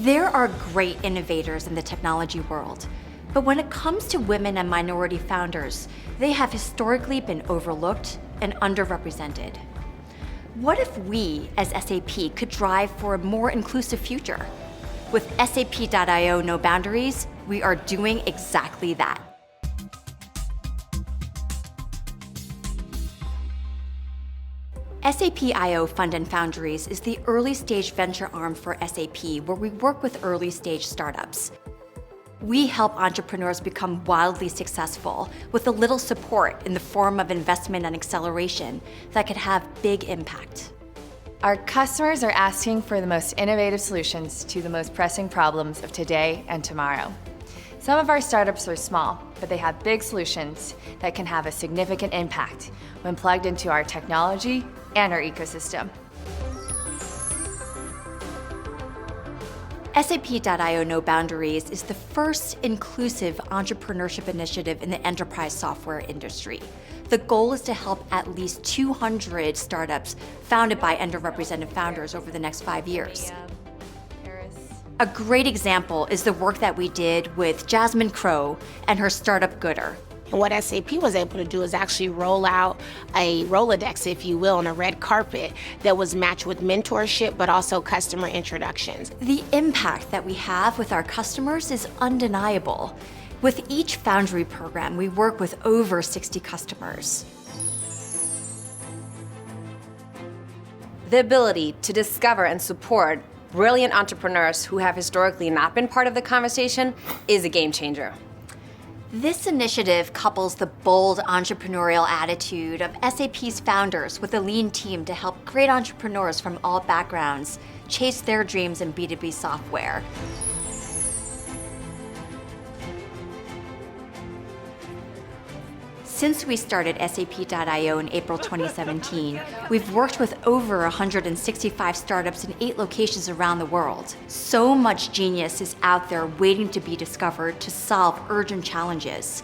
There are great innovators in the technology world, but when it comes to women and minority founders, they have historically been overlooked and underrepresented. What if we, as SAP, could drive for a more inclusive future? With SAP.io No Boundaries, we are doing exactly that. SAP.io Fund and Foundries is the early-stage venture arm for SAP, where we work with early-stage startups. We help entrepreneurs become wildly successful with a little support in the form of investment and acceleration that could have big impact. Our customers are asking for the most innovative solutions to the most pressing problems of today and tomorrow. Some of our startups are small, but they have big solutions that can have a significant impact when plugged into our technology and our ecosystem. SAP.io No Boundaries is the first inclusive entrepreneurship initiative in the enterprise software industry. The goal is to help at least 200 startups founded by underrepresented founders over the next 5 years. A great example is the work that we did with Jasmine Crow and her startup Gooder. And what SAP was able to do is actually roll out a Rolodex, if you will, on a red carpet that was matched with mentorship, but also customer introductions. The impact that we have with our customers is undeniable. With each Foundry program, we work with over 60 customers. The ability to discover and support brilliant entrepreneurs who have historically not been part of the conversation is a game changer. This initiative couples the bold entrepreneurial attitude of SAP's founders with a lean team to help great entrepreneurs from all backgrounds chase their dreams in B2B software. Since we started SAP.io in April 2017, we've worked with over 165 startups in 8 locations around the world. So much genius is out there waiting to be discovered to solve urgent challenges.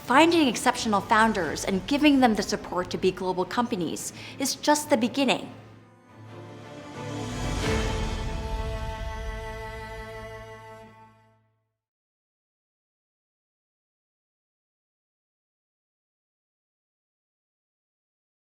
Finding exceptional founders and giving them the support to be global companies is just the beginning.